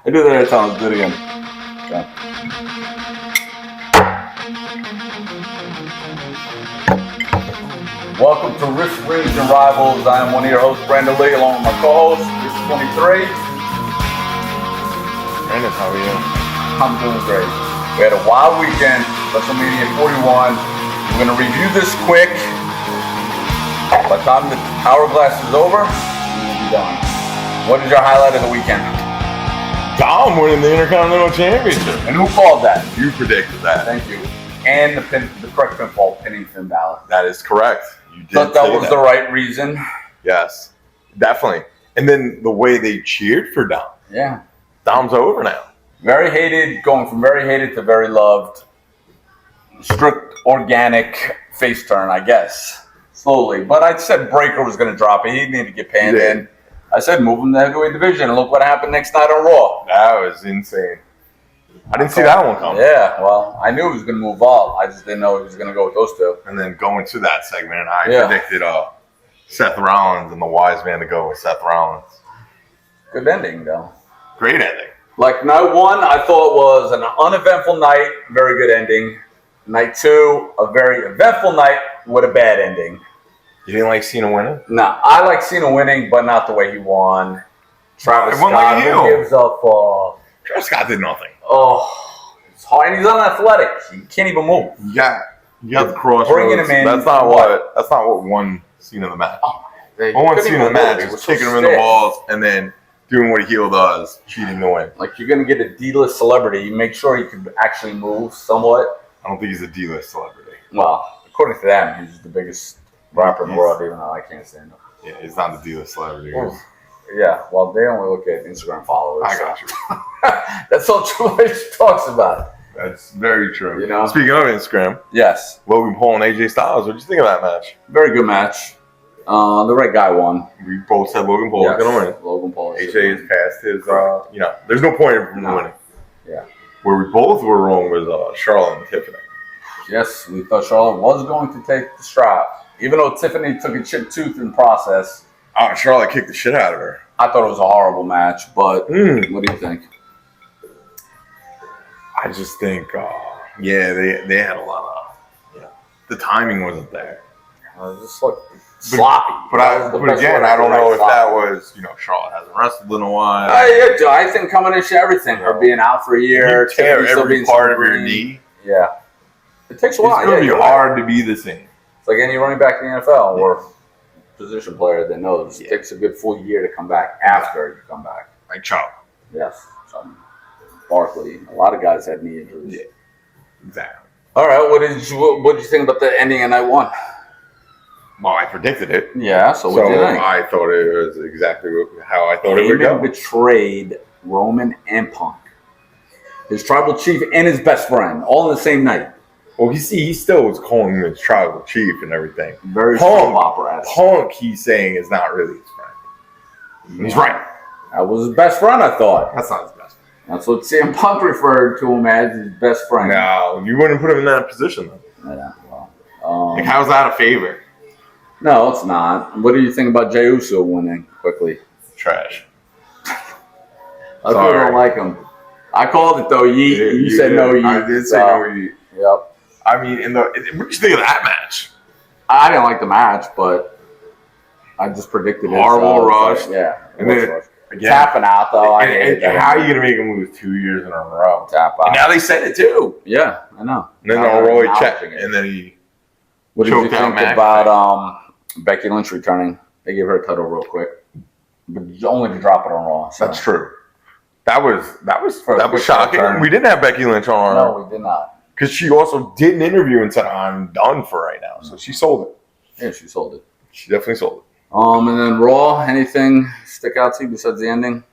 I do that every time. Let's do it again. Okay. Welcome to Risk Rings and Rivals. I am one of your hosts, Brandon Lee, along with my co-host, Risk 23. Brandon, how are you? I'm doing great. We had a wild weekend, WrestleMania 41. We're going to review this quick. By the time the hourglass is over, we'll be done. What is your highlight of the weekend? Dom winning the Intercontinental Championship. And who called that? You predicted that. Thank you. And the correct pinfall, pinning Finn Balor. That is correct. You did Thought that was the right reason. Yes, definitely. And then the way they cheered for Dom. Yeah. Dom's over now. Very hated, going from very hated to very loved. Strict, organic face turn, I guess. Slowly. But I said Breaker was going to drop it. He needed to get panned in. I said move him to the heavyweight division, and look what happened next night on Raw. That was insane. I didn't see that one coming. Yeah, well, I knew he was going to move up. I just didn't know he was going to go with those two. And then going to that segment, I predicted Seth Rollins and the wise man to go with Seth Rollins. Good ending, though. Great ending. Like, night one, I thought was an uneventful night. Very good ending. Night two, a very eventful night with a bad ending. You didn't like Cena winning? No, I like Cena winning, but not the way he won. Travis Scott, like who gives up? Travis Scott did nothing. Oh, it's hard, and he's unathletic. He can't even move. Yeah, you got the crossroads. Bringing him in. That's not what won Cena the match. What won Cena the match was kicking him in the balls and then doing what a heel does, cheating to win. Like, you're going to get a D-list celebrity. You make sure he can actually move somewhat. I don't think he's a D-list celebrity. Well, according to them, he's the biggest rapper in the world, even though I can't stand him. Yeah, he's not the D-list celebrity. Yeah, well, they only look at Instagram followers. I got you. That's all Triple H talks about. That's very true. You know? Speaking of Instagram, yes. Logan Paul and AJ Styles, what did you think of that match? Very good match. The right guy won. We both said Logan Paul was going to win. Logan Paul. AJ is past his, there's no point in winning. Yeah. Where we both were wrong was Charlotte and Tiffany. Yes, we thought Charlotte was going to take the strap. Even though Tiffany took a chipped tooth in the process. Charlotte kicked the shit out of her. I thought it was a horrible match, but what do you think? I just think, they had a lot of, the timing wasn't there. It was just like sloppy. But again, I don't know if that was, Charlotte hasn't wrestled in a while. I think combination of everything. Her being out for a year. You tear every part of your knee. Yeah. It takes a while. It's going to be hard to be the same. It's like any running back in the NFL or position player that knows. It takes a good full year to come back after you come back. Like Chop. Yes. Barkley. A lot of guys had knee injuries. Yeah. Exactly. All right. What did you think about the ending of night one? Well, I predicted it. Yeah. So what did you think? I thought it was exactly how I thought it would go. Heyman betrayed Roman and Punk. His tribal chief and his best friend all in the same night. Well, he still was calling him his tribal chief and everything. Very soap opera. Punk, he's saying, is not really his friend. He's right. That was his best friend, I thought. That's not his best friend. That's what CM Punk referred to him as, his best friend. No, you wouldn't put him in that position, though. Yeah, well. How's that a favor? No, it's not. What do you think about Jey Uso winning quickly? Trash. I don't like him. I called it, though. You said no, yeet. I did say no, yeet. Yep. I mean, what did you think of that match? I didn't like the match, but I just predicted it. Horrible rush. Yeah. And then, again, tapping out, though. And how are you going to make him lose 2 years in a row? Tap out. And now they said it, too. Yeah, I know. And then Roy checked, and then he What did you think about Becky Lynch returning? They gave her a title real quick, but only to drop it on Raw. So. That's true. That was shocking. We didn't have Becky Lynch on. No, we did not. Because she also did an interview and said, "I'm done for right now." So she sold it. Yeah, she sold it. She definitely sold it. And then Raw. Anything stick out to you besides the ending?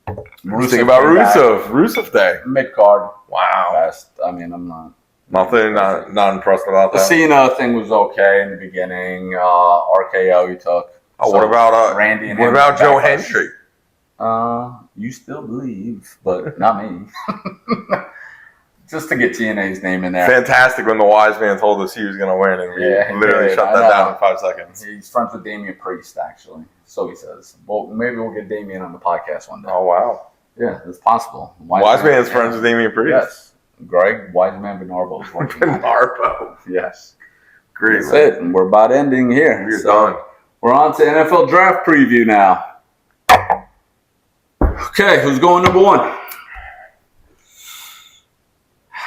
Think about Rusev Day. Mid card. Wow. Best. I mean, I'm not. Nothing. Not impressed about that. The Cena thing was okay in the beginning. RKO he took. Oh, what about Randy? And what about Joe Hendry? You still believe, but not me. Just to get TNA's name in there. Fantastic when the wise man told us he was going to win, and we literally shut that down in 5 seconds. He's friends with Damian Priest, actually. So he says. Well, maybe we'll get Damian on the podcast one day. Oh, wow. Yeah, it's possible. Wiseman's friends with Damian Priest. Yes. Greg Wiseman Bernardo is working. Bernardo. Yes. Great. That's it. And we're about ending here. We're done. We're on to NFL draft preview now. Okay, who's going number one?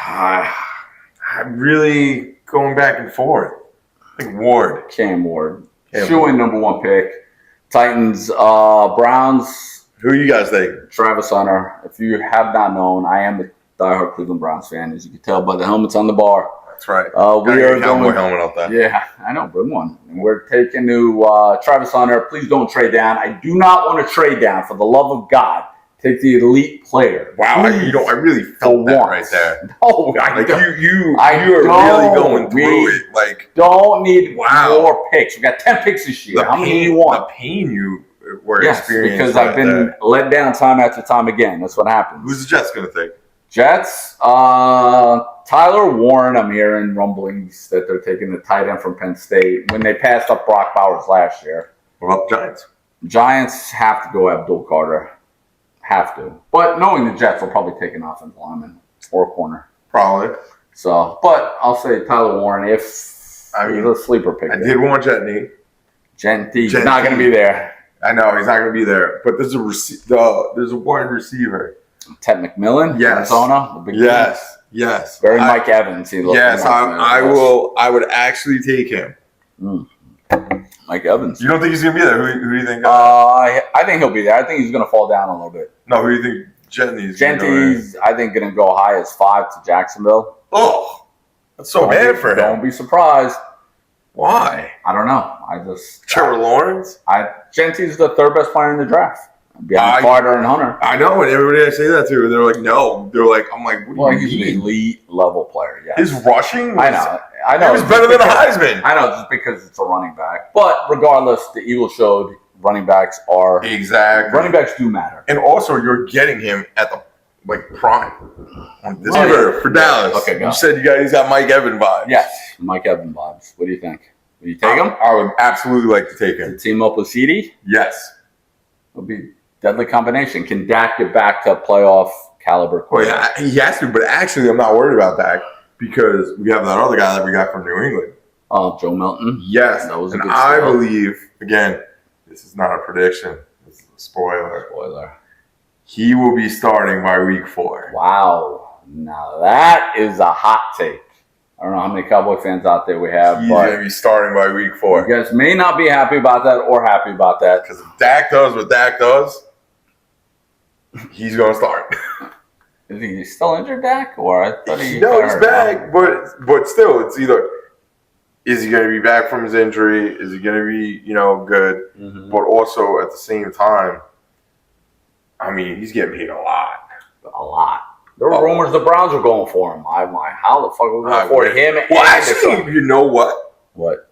I'm really going back and forth. I think Ward. Cam Ward. Shoo-in number one pick. Titans, Browns. Who you guys think? Travis Hunter. If you have not known, I am a diehard Cleveland Browns fan, as you can tell by the helmets on the bar. That's right. We are going helmet out there. Yeah, I know, good one. And we're taking to Travis Hunter. Please don't trade down. I do not want to trade down. For the love of God, take the elite player. Wow, I really felt that right there. No, like you are really going through it. Like, don't need more picks. We got 10 picks this year. How many do you want? The pain you were experiencing. Because I've been let down time after time again. That's what happens. Who's the Jets going to take? Jets, Tyler Warren, I'm hearing rumblings that they're taking the tight end from Penn State when they passed up Brock Bowers last year. What about the Giants? Giants have to go Abdul Carter. Have to. But knowing the Jets will probably take an offensive lineman or a corner. Probably. So, but I'll say Tyler Warren if he's a sleeper pick. I did want Gentry. Gentry's not going to be there. I know, he's not going to be there. But there's a wide receiver. Ted McMillan, Arizona. The big yes. Very Mike Evans. I would actually take him. Mike Evans. You don't think he's going to be there? Who do you think? I think he'll be there. I think he's going to fall down a little bit. No, who do you think Gentry's I think, going to go high as 5 to Jacksonville. Oh, that's so bad for him. Don't be surprised. Why? I don't know. Trevor Lawrence? Gentry's the third best player in the draft. Behind Carter and Hunter. I know, and everybody I say that to, they're like, no. They're like, I'm like, what do you mean? He's an elite level player, yes. His rushing I know. He was better than a Heisman. I know, just because it's a running back. But regardless, the Eagles showed running backs are... Exactly. Running backs do matter. And also, you're getting him at the prime. For Dallas. Okay, go. You said he's got Mike Evans vibes. Yes, Mike Evans vibes. What do you think? Would you take him? I would absolutely like to take him. To team up with CD? Yes. It'll be deadly combination. Can Dak get back to playoff caliber? Well, yeah, he has to, but actually I'm not worried about Dak because we have that other guy that we got from New England. Joe Milton? Yes. That was a good I believe, again, this is not a prediction. This is a spoiler. He will be starting by week 4. Wow. Now that is a hot take. I don't know how many Cowboy fans out there we have. He's going to be starting by week 4. You guys may not be happy about that or happy about that. Because if Dak does what Dak does, he's going to start. Is he still injured, Dak? Or I thought he's back. But still, it's either, is he going to be back from his injury? Is he going to be, good? Mm-hmm. But also, at the same time, I mean, he's getting paid a lot. A lot. There were rumors the Browns were going for him. I'm like, how the fuck are we going for him? Well, actually, you know what? What?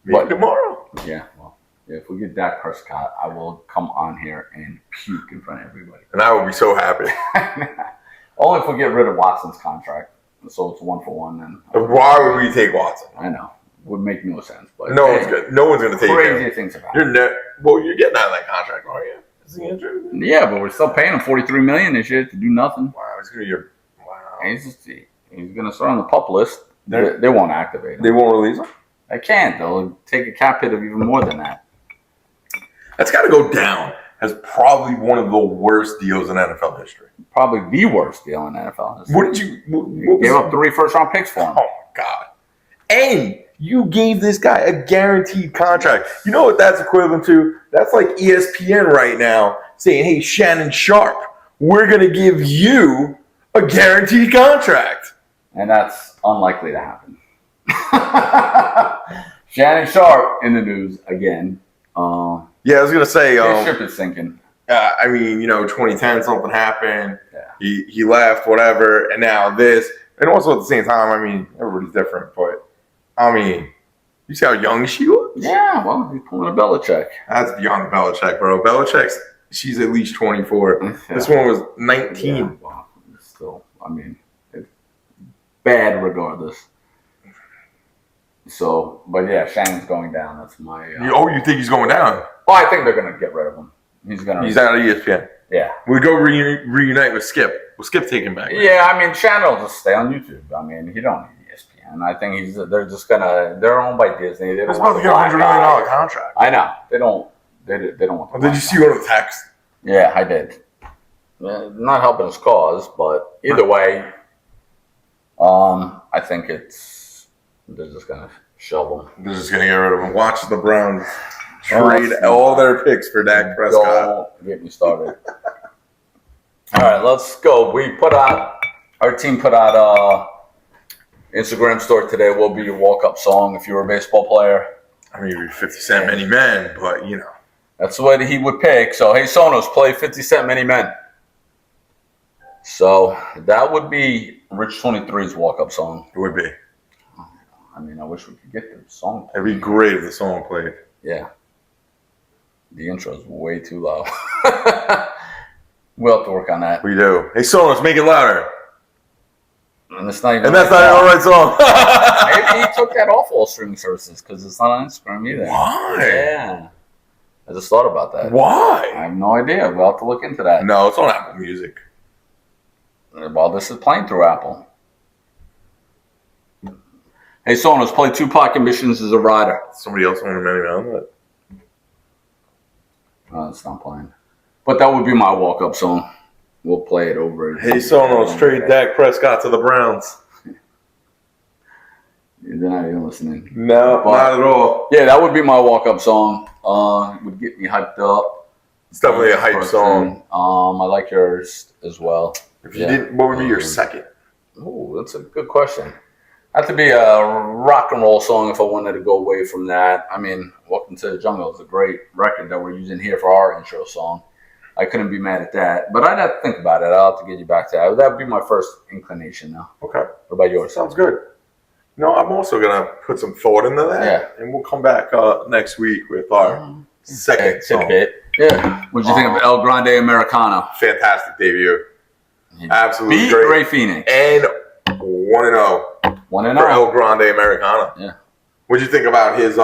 Maybe tomorrow. Yeah, well, if we get Dak Prescott, I will come on here and puke in front of everybody. And I will be so happy. Only if we get rid of Watson's contract. So it's 1-for-1 then. Why would we take Watson? I know. Would make no sense. But no one's going to take him. Crazy things about it. You're getting out of that contract, aren't you? Is he injured? Yeah, but we're still paying him $43 million this year to do nothing. Wow, he's going to He's going to start on the PUP list. They won't activate him. They won't release him? They can't. They'll take a cap hit of even more than that. That's got to go down as probably one of the worst deals in NFL history. Probably the worst deal in NFL history. What did you gave up 3 first-round picks for him. Oh, my God. And you gave this guy a guaranteed contract. You know what that's equivalent to? That's like ESPN right now saying, hey, Shannon Sharp, we're going to give you a guaranteed contract. And that's unlikely to happen. Shannon Sharp in the news again. Yeah, I was going to say. His ship is sinking. 2010, something happened. Yeah. He left, whatever, and now this. And also at the same time, I mean, everybody's different, but I mean, you see how young she was? Yeah, well, he's pulling a Belichick. That's beyond Belichick, bro. She's at least 24. Yeah. This one was 19. Yeah, well, still, I mean, it's bad regardless. So, but yeah, Shannon's going down. That's my... you think he's going down? Well, I think they're going to get rid of him. He's out of ESPN. Yeah. We go reunite with Skip. Well, Skip taking back. Yeah, I mean, Shannon will just stay on YouTube. I mean, he don't need ESPN. I think they're owned by Disney. They don't It's about to get $100 million contract. I know. They don't want the Did you see one of the texts? Yeah, I did. Not helping his cause, but either way, I think they're just going to shove him. They're just going to get rid of him. Watch the Browns trade all their picks for Dak Prescott. Don't get me started. All right, let's go. Our team put out Instagram story today. Will be your walk-up song if you were a baseball player. I mean, you're 50 Cent Many Men, but, you know. That's what he would pick. So, hey, Sonos, play 50 Cent Many Men. So, that would be Rich 23's walk-up song. It would be. I mean, I wish we could get the song played. It'd be great if the song played. Yeah. The intro's way too low. We'll have to work on that. We do. Hey, Sonos, make it louder. And it's not even. And that's not an alright song. Maybe he took that off all streaming services because it's not on Instagram either. Why? Yeah. I just thought about that. Why? I have no idea. We'll have to look into that. No, it's on Apple Music. Well, this is playing through Apple. Hey, Sonos, play Tupac Emissions as a rider. Somebody else wanted Many Men, but No, it's not playing. But that would be my walk-up song. We'll play it over. Hey, Sonos, trade Dak Prescott to the Browns. They're not even listening. No, not at all. Yeah, that would be my walk-up song. It would get me hyped up. It's definitely a hype song. I like yours as well. If you didn't, what would be your second? Oh, that's a good question. Have to be a rock and roll song if I wanted to go away from that. I mean, Welcome to the Jungle is a great record that we're using here for our intro song. I couldn't be mad at that. But I'd have to think about it. I'll have to get you back to that. That would be my first inclination now. Okay. What about yours? Sounds good. No, I'm also going to put some thought into that. Yeah. And we'll come back next week with our second song. Yeah. What did you think of El Grande Americano? Fantastic debut. Absolutely Beat great. Ray Phoenix. And 1-0. 1-0. For El Grande Americano. Yeah. What did you think about his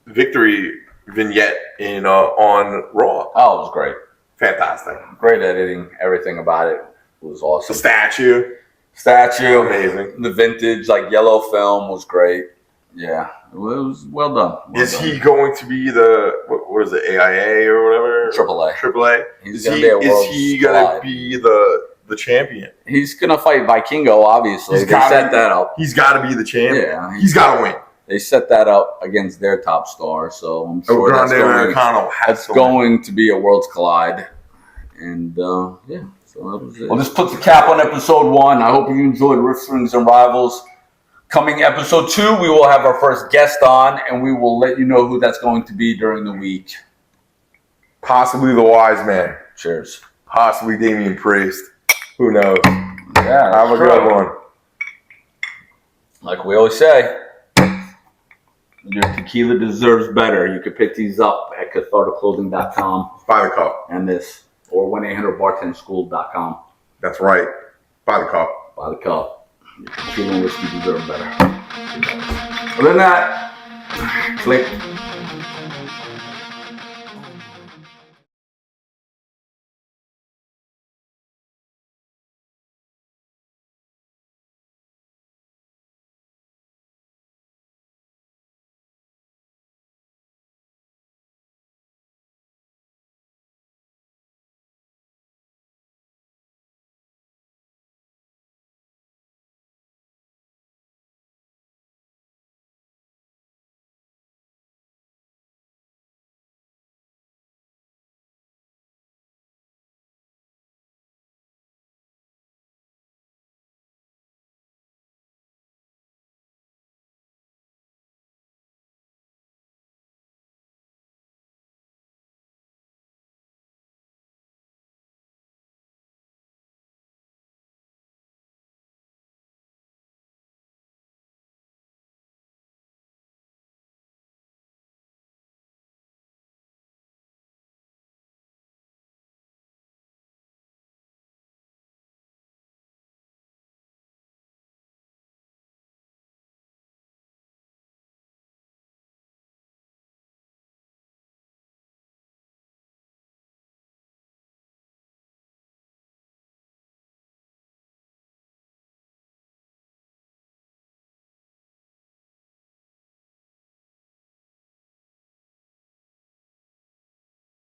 victory vignette on Raw? Oh, it was great. Fantastic. Great editing. Everything about it was awesome. The statue. Amazing. The vintage, yellow film was great. Yeah. It was well done. Is he going to be what is it, AIA or whatever? AAA. Is he going to be the champion? He's going to fight Vikingo, obviously. They set that up. He's got to be the champion. Yeah. He's got to win. They set that up against their top star, so I'm sure that's going to be a Worlds Collide. And, yeah, so that was it. Well, this puts a cap on episode 1. I hope you enjoyed Riffs, Rings, and Rivals. Coming episode 2, we will have our first guest on, and we will let you know who that's going to be during the week. Possibly the Wise Man. Cheers. Possibly Damian Priest. Who knows? Yeah, have a good one. Like we always say, your tequila deserves better. You can pick these up at catharticlothing.com. Buy the cup. And this, or 1-800-bartenderschool.com. That's right. Buy the cup. Buy the cup. Your tequila and whiskey deserve better. Other than that, click,